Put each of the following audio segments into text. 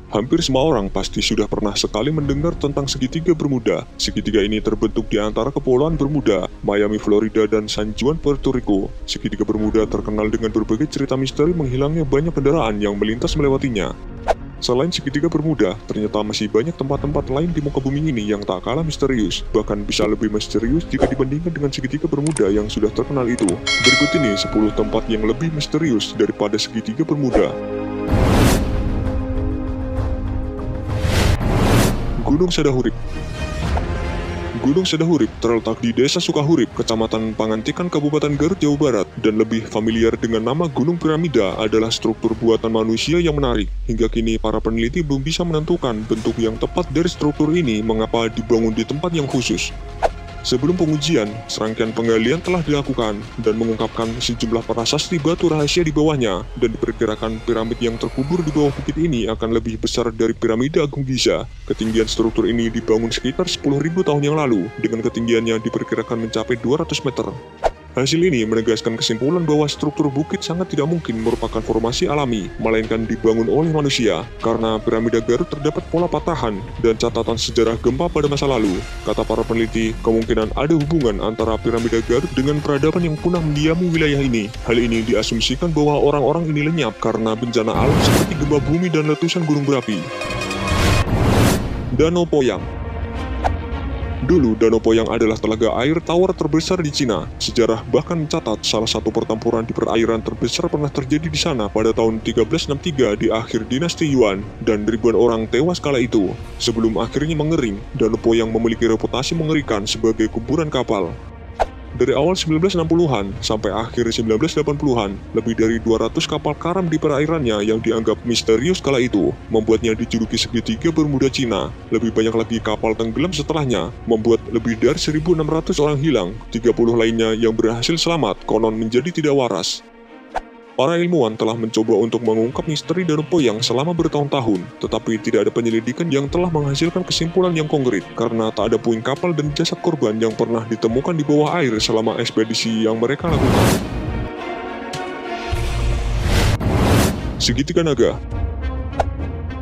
Hampir semua orang pasti sudah pernah sekali mendengar tentang segitiga Bermuda. Segitiga ini terbentuk di antara kepulauan Bermuda, Miami, Florida, dan San Juan, Puerto Rico. Segitiga Bermuda terkenal dengan berbagai cerita misteri menghilangnya banyak kendaraan yang melintas melewatinya. Selain segitiga Bermuda, ternyata masih banyak tempat-tempat lain di muka bumi ini yang tak kalah misterius. Bahkan bisa lebih misterius jika dibandingkan dengan segitiga Bermuda yang sudah terkenal itu. Berikut ini 10 tempat yang lebih misterius daripada segitiga Bermuda. Gunung Sadahurip. Gunung Sadahurip terletak di Desa Sukahurip, Kecamatan Pangantikan, Kabupaten Garut, Jawa Barat, dan lebih familiar dengan nama Gunung Piramida adalah struktur buatan manusia yang menarik. Hingga kini, para peneliti belum bisa menentukan bentuk yang tepat dari struktur ini mengapa dibangun di tempat yang khusus. Sebelum pengujian, serangkaian penggalian telah dilakukan dan mengungkapkan sejumlah prasasti batu rahasia di bawahnya, dan diperkirakan piramid yang terkubur di bawah bukit ini akan lebih besar dari piramida Agung Giza. Ketinggian struktur ini dibangun sekitar 10.000 tahun yang lalu, dengan ketinggiannya diperkirakan mencapai 200 meter. Hasil ini menegaskan kesimpulan bahwa struktur bukit sangat tidak mungkin merupakan formasi alami, melainkan dibangun oleh manusia, karena piramida Garut terdapat pola patahan dan catatan sejarah gempa pada masa lalu. Kata para peneliti, kemungkinan ada hubungan antara piramida Garut dengan peradaban yang punah mendiami wilayah ini. Hal ini diasumsikan bahwa orang-orang ini lenyap karena bencana alam seperti gempa bumi dan letusan gunung berapi. Danau Poyang. Dulu, Danau Poyang adalah telaga air tawar terbesar di Cina. Sejarah bahkan mencatat salah satu pertempuran di perairan terbesar pernah terjadi di sana pada tahun 1363 di akhir dinasti Yuan, dan ribuan orang tewas kala itu. Sebelum akhirnya mengering, Danau Poyang memiliki reputasi mengerikan sebagai kuburan kapal. Dari awal 1960-an sampai akhir 1980-an, lebih dari 200 kapal karam di perairannya yang dianggap misterius kala itu, membuatnya dijuluki segitiga Bermuda Cina. Lebih banyak lagi kapal tenggelam setelahnya, membuat lebih dari 1.600 orang hilang, 30 lainnya yang berhasil selamat, konon menjadi tidak waras. Para ilmuwan telah mencoba untuk mengungkap misteri Danau Poyang selama bertahun-tahun, tetapi tidak ada penyelidikan yang telah menghasilkan kesimpulan yang konkret, karena tak ada puing kapal dan jasad korban yang pernah ditemukan di bawah air selama ekspedisi yang mereka lakukan. Segitiga Naga.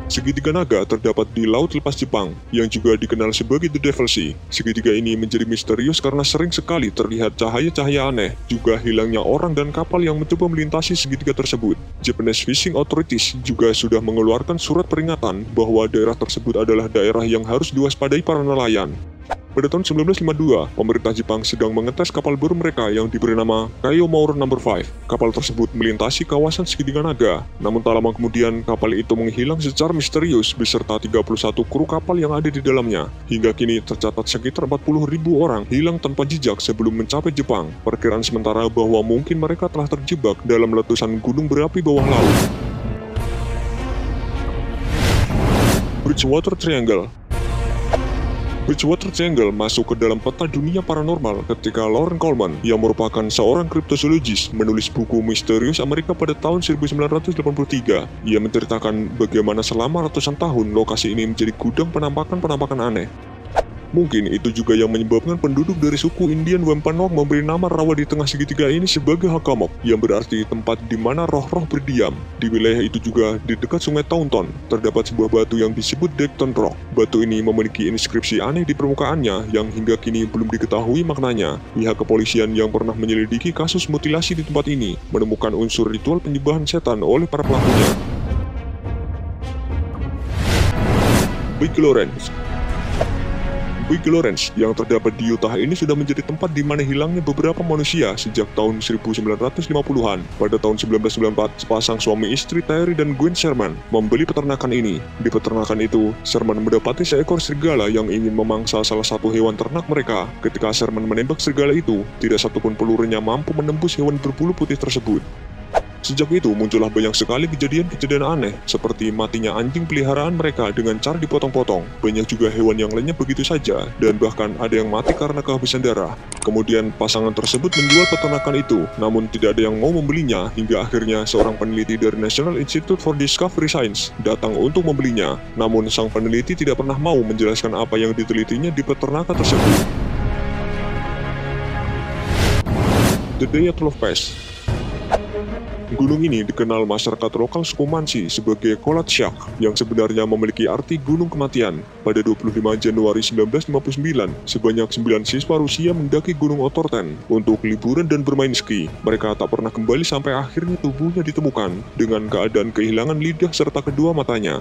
Segitiga Naga terdapat di Laut Lepas Jepang, yang juga dikenal sebagai The Devil Sea. Segitiga ini menjadi misterius karena sering sekali terlihat cahaya-cahaya aneh, juga hilangnya orang dan kapal yang mencoba melintasi segitiga tersebut. Japanese Fishing Authorities juga sudah mengeluarkan surat peringatan bahwa daerah tersebut adalah daerah yang harus diwaspadai para nelayan. Pada tahun 1952, pemerintah Jepang sedang mengetes kapal baru mereka yang diberi nama Kaiomaru No. 5. Kapal tersebut melintasi kawasan Segitiga Naga, namun tak lama kemudian kapal itu menghilang secara misterius beserta 31 kru kapal yang ada di dalamnya. Hingga kini tercatat sekitar 40.000 orang hilang tanpa jejak sebelum mencapai Jepang. Perkiraan sementara bahwa mungkin mereka telah terjebak dalam letusan gunung berapi bawah laut. Bridgewater Triangle. Bridgewater Triangle masuk ke dalam peta dunia paranormal ketika Loren Coleman, yang merupakan seorang kriptozoologis, menulis buku misterius Amerika pada tahun 1983. Ia menceritakan bagaimana selama ratusan tahun lokasi ini menjadi gudang penampakan-penampakan aneh. Mungkin itu juga yang menyebabkan penduduk dari suku Indian Wampanoag memberi nama rawa di tengah segitiga ini sebagai Hakamock, yang berarti tempat di mana roh-roh berdiam. Di wilayah itu juga, di dekat sungai Taunton, terdapat sebuah batu yang disebut Dekton Rock. Batu ini memiliki inskripsi aneh di permukaannya yang hingga kini belum diketahui maknanya. Pihak kepolisian yang pernah menyelidiki kasus mutilasi di tempat ini menemukan unsur ritual penyembahan setan oleh para pelakunya. Big Lawrence. Big Lawrence yang terdapat di Utah ini sudah menjadi tempat di mana hilangnya beberapa manusia sejak tahun 1950-an. Pada tahun 1994, sepasang suami istri Terry dan Gwen Sherman membeli peternakan ini. Di peternakan itu, Sherman mendapati seekor serigala yang ingin memangsa salah satu hewan ternak mereka. Ketika Sherman menembak serigala itu, tidak satupun pelurunya mampu menembus hewan berbulu putih tersebut. Sejak itu muncullah banyak sekali kejadian-kejadian aneh, seperti matinya anjing peliharaan mereka dengan cara dipotong-potong. Banyak juga hewan yang lenyap begitu saja, dan bahkan ada yang mati karena kehabisan darah. Kemudian pasangan tersebut menjual peternakan itu, namun tidak ada yang mau membelinya, hingga akhirnya seorang peneliti dari National Institute for Discovery Science datang untuk membelinya. Namun sang peneliti tidak pernah mau menjelaskan apa yang ditelitinya di peternakan tersebut. The Dyatlov Pass. Gunung ini dikenal masyarakat lokal suku Mansi sebagai Kholat Syakh, yang sebenarnya memiliki arti gunung kematian. Pada 25 Januari 1959, sebanyak 9 siswa Rusia mendaki Gunung Otorten untuk liburan dan bermain ski. Mereka tak pernah kembali sampai akhirnya tubuhnya ditemukan dengan keadaan kehilangan lidah serta kedua matanya.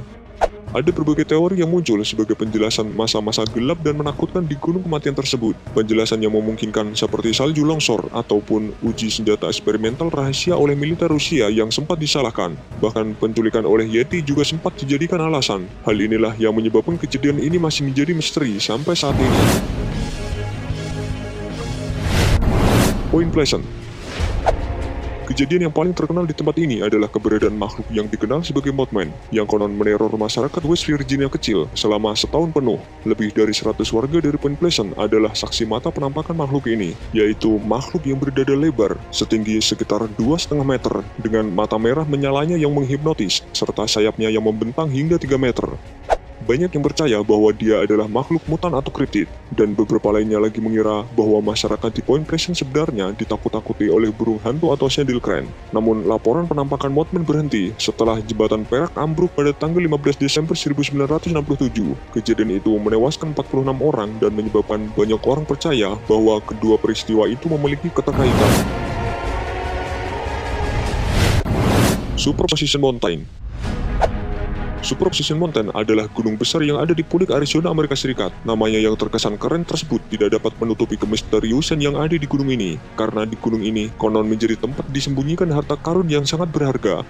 Ada berbagai teori yang muncul sebagai penjelasan masa-masa gelap dan menakutkan di gunung kematian tersebut. Penjelasan yang memungkinkan seperti salju longsor ataupun uji senjata eksperimental rahasia oleh militer Rusia yang sempat disalahkan. Bahkan penculikan oleh Yeti juga sempat dijadikan alasan. Hal inilah yang menyebabkan kejadian ini masih menjadi misteri sampai saat ini. Point Pleasant. Kejadian yang paling terkenal di tempat ini adalah keberadaan makhluk yang dikenal sebagai Mothman, yang konon meneror masyarakat West Virginia kecil selama setahun penuh. Lebih dari 100 warga dari Point Pleasant adalah saksi mata penampakan makhluk ini, yaitu makhluk yang berdada lebar, setinggi sekitar 2,5 meter, dengan mata merah menyalanya yang menghipnotis, serta sayapnya yang membentang hingga 3 meter. Banyak yang percaya bahwa dia adalah makhluk mutan atau kriptid, dan beberapa lainnya lagi mengira bahwa masyarakat di Point Pleasant sebenarnya ditakut-takuti oleh burung hantu atau sandil kren. Namun, laporan penampakan Mothman berhenti setelah jembatan Perak ambruk pada tanggal 15 Desember 1967. Kejadian itu menewaskan 46 orang dan menyebabkan banyak orang percaya bahwa kedua peristiwa itu memiliki keterkaitan. Superposition Mountain. Superposition Mountain adalah gunung besar yang ada di Phoenix, Arizona, Amerika Serikat. Namanya yang terkesan keren tersebut tidak dapat menutupi kemisteriusan yang ada di gunung ini, karena di gunung ini konon menjadi tempat disembunyikan harta karun yang sangat berharga.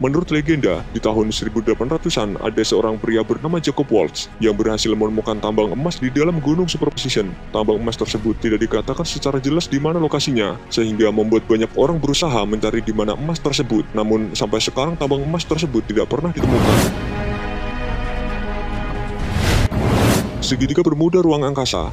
Menurut legenda, di tahun 1800-an ada seorang pria bernama Jacob Waltz yang berhasil menemukan tambang emas di dalam gunung Superposition. Tambang emas tersebut tidak dikatakan secara jelas di mana lokasinya, sehingga membuat banyak orang berusaha mencari di mana emas tersebut. Namun sampai sekarang tambang emas tersebut tidak pernah ditemukan. Segitiga bermuda ruang angkasa.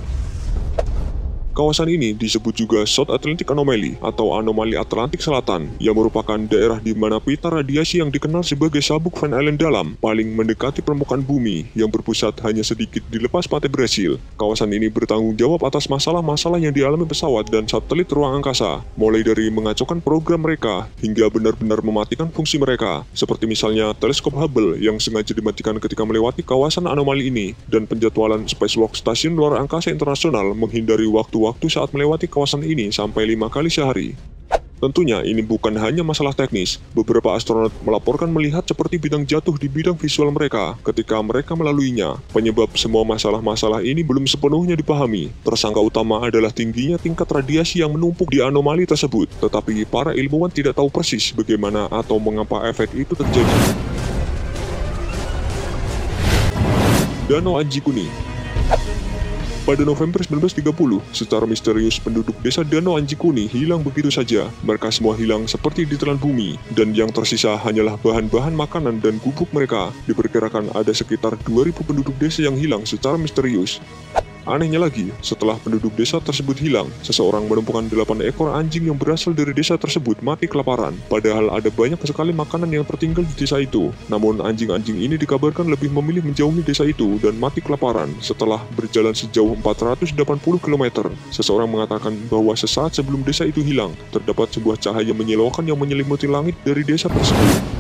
Kawasan ini disebut juga South Atlantic Anomaly atau anomali Atlantik Selatan, yang merupakan daerah di mana pita radiasi yang dikenal sebagai sabuk Van Allen dalam paling mendekati permukaan bumi yang berpusat hanya sedikit di lepas pantai Brasil. Kawasan ini bertanggung jawab atas masalah-masalah yang dialami pesawat dan satelit ruang angkasa, mulai dari mengacaukan program mereka hingga benar-benar mematikan fungsi mereka, seperti misalnya teleskop Hubble yang sengaja dimatikan ketika melewati kawasan anomali ini, dan penjadwalan Spacewalk Stasiun Luar Angkasa Internasional menghindari waktu saat melewati kawasan ini sampai 5 kali sehari. Tentunya ini bukan hanya masalah teknis. Beberapa astronot melaporkan melihat seperti bintang jatuh di bidang visual mereka ketika mereka melaluinya. Penyebab semua masalah-masalah ini belum sepenuhnya dipahami. Tersangka utama adalah tingginya tingkat radiasi yang menumpuk di anomali tersebut, tetapi para ilmuwan tidak tahu persis bagaimana atau mengapa efek itu terjadi. Danau Anji Kuning. Pada November 1930, secara misterius penduduk desa Danau Anji Kuning hilang begitu saja. Mereka semua hilang seperti ditelan bumi, dan yang tersisa hanyalah bahan-bahan makanan dan gubuk mereka. Diperkirakan ada sekitar 2.000 penduduk desa yang hilang secara misterius. Anehnya lagi, setelah penduduk desa tersebut hilang, seseorang menemukan 8 ekor anjing yang berasal dari desa tersebut mati kelaparan. Padahal ada banyak sekali makanan yang tertinggal di desa itu. Namun anjing-anjing ini dikabarkan lebih memilih menjauhi desa itu dan mati kelaparan setelah berjalan sejauh 480 km. Seseorang mengatakan bahwa sesaat sebelum desa itu hilang, terdapat sebuah cahaya menyilaukan yang menyelimuti langit dari desa tersebut.